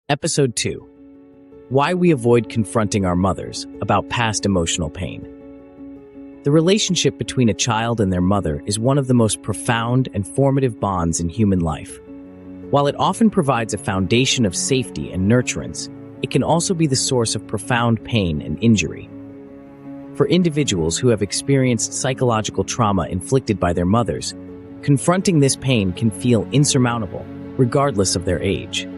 Episode 2. Why we avoid confronting our mothers about past emotional pain. The relationship between a child and their mother is one of the most profound and formative bonds in human life. While it often provides a foundation of safety and nurturance, it can also be the source of profound pain and injury. For individuals who have experienced psychological trauma inflicted by their mothers, confronting this pain can feel insurmountable, regardless of their age.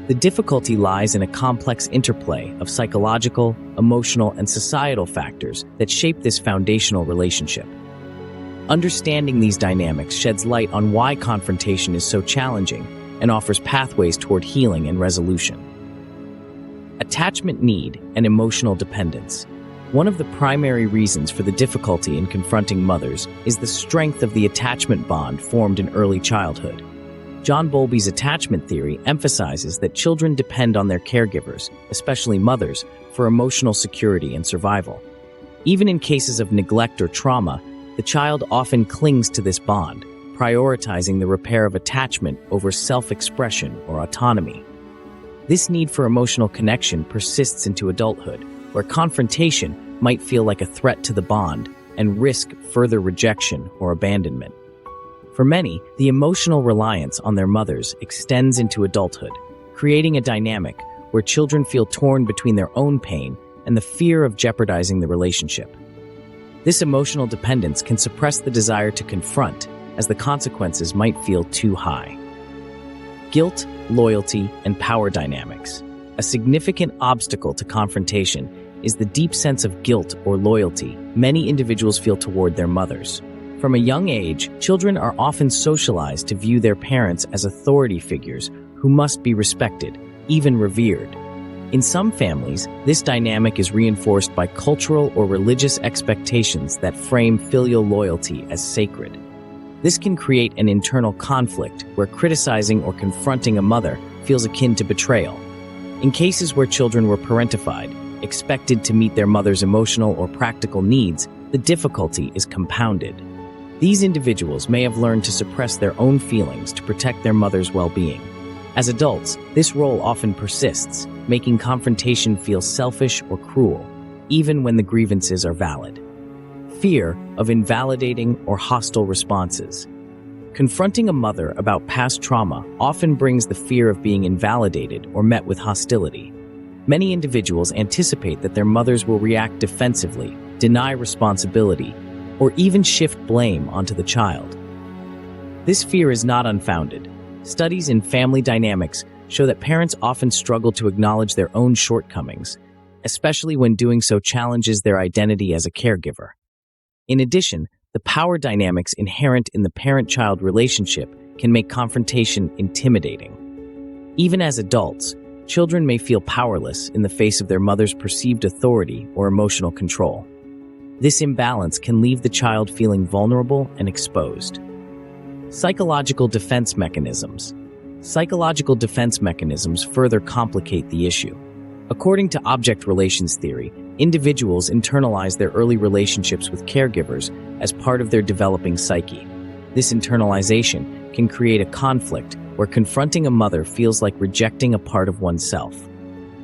The difficulty lies in a complex interplay of psychological, emotional, and societal factors that shape this foundational relationship. Understanding these dynamics sheds light on why confrontation is so challenging and offers pathways toward healing and resolution. Attachment need and emotional dependence. One of the primary reasons for the difficulty in confronting mothers is the strength of the attachment bond formed in early childhood. John Bowlby's attachment theory emphasizes that children depend on their caregivers, especially mothers, for emotional security and survival. Even in cases of neglect or trauma, the child often clings to this bond, prioritizing the repair of attachment over self-expression or autonomy. This need for emotional connection persists into adulthood, where confrontation might feel like a threat to the bond and risk further rejection or abandonment. For many, the emotional reliance on their mothers extends into adulthood, creating a dynamic where children feel torn between their own pain and the fear of jeopardizing the relationship. This emotional dependence can suppress the desire to confront, as the consequences might feel too high. Guilt, loyalty, and power dynamics. A significant obstacle to confrontation is the deep sense of guilt or loyalty many individuals feel toward their mothers. From a young age, children are often socialized to view their parents as authority figures who must be respected, even revered. In some families, this dynamic is reinforced by cultural or religious expectations that frame filial loyalty as sacred. This can create an internal conflict where criticizing or confronting a mother feels akin to betrayal. In cases where children were parentified, expected to meet their mother's emotional or practical needs, the difficulty is compounded. These individuals may have learned to suppress their own feelings to protect their mother's well-being. As adults, this role often persists, making confrontation feel selfish or cruel, even when the grievances are valid. Fear of invalidating or hostile responses. Confronting a mother about past trauma often brings the fear of being invalidated or met with hostility. Many individuals anticipate that their mothers will react defensively, deny responsibility, or even shift blame onto the child. This fear is not unfounded. Studies in family dynamics show that parents often struggle to acknowledge their own shortcomings, especially when doing so challenges their identity as a caregiver. In addition, the power dynamics inherent in the parent-child relationship can make confrontation intimidating. Even as adults, children may feel powerless in the face of their mother's perceived authority or emotional control. This imbalance can leave the child feeling vulnerable and exposed. Psychological defense mechanisms. Psychological defense mechanisms further complicate the issue. According to object relations theory, individuals internalize their early relationships with caregivers as part of their developing psyche. This internalization can create a conflict where confronting a mother feels like rejecting a part of oneself.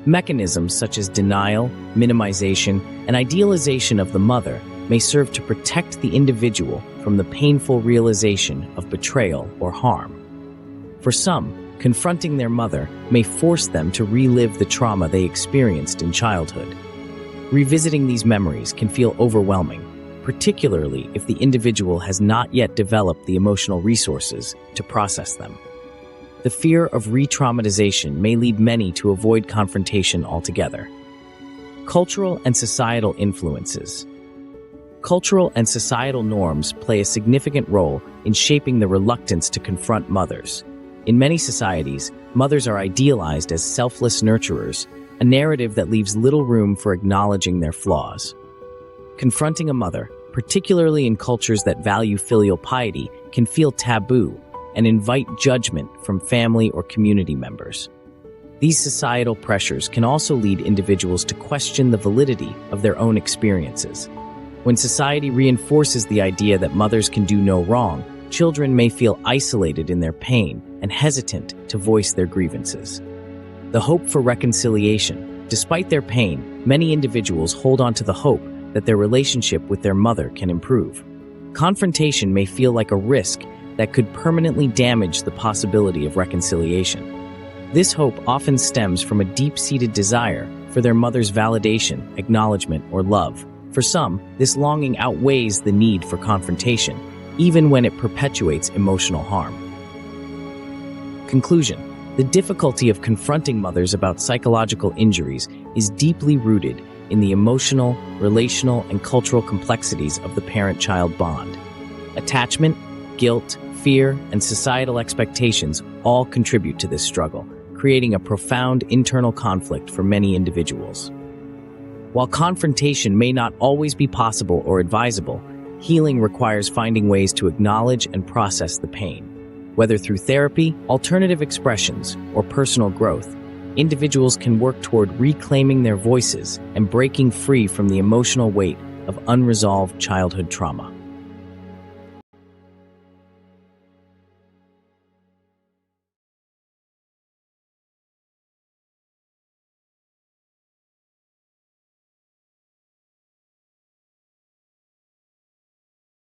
Mechanisms such as denial, minimization, and idealization of the mother may serve to protect the individual from the painful realization of betrayal or harm. For some, confronting their mother may force them to relive the trauma they experienced in childhood. Revisiting these memories can feel overwhelming, particularly if the individual has not yet developed the emotional resources to process them. The fear of re-traumatization may lead many to avoid confrontation altogether. Cultural and societal influences. Cultural and societal norms play a significant role in shaping the reluctance to confront mothers. In many societies, mothers are idealized as selfless nurturers, a narrative that leaves little room for acknowledging their flaws. Confronting a mother, particularly in cultures that value filial piety, can feel taboo and invite judgment from family or community members. These societal pressures can also lead individuals to question the validity of their own experiences. When society reinforces the idea that mothers can do no wrong, children may feel isolated in their pain and hesitant to voice their grievances. The hope for reconciliation. Despite their pain, many individuals hold on to the hope that their relationship with their mother can improve. Confrontation may feel like a risk that could permanently damage the possibility of reconciliation. This hope often stems from a deep-seated desire for their mother's validation, acknowledgement, or love. For some, this longing outweighs the need for confrontation, even when it perpetuates emotional harm. Conclusion: the difficulty of confronting mothers about psychological injuries is deeply rooted in the emotional, relational, and cultural complexities of the parent-child bond. Attachment, guilt, fear, and societal expectations all contribute to this struggle, creating a profound internal conflict for many individuals. While confrontation may not always be possible or advisable, healing requires finding ways to acknowledge and process the pain. Whether through therapy, alternative expressions, or personal growth, individuals can work toward reclaiming their voices and breaking free from the emotional weight of unresolved childhood trauma.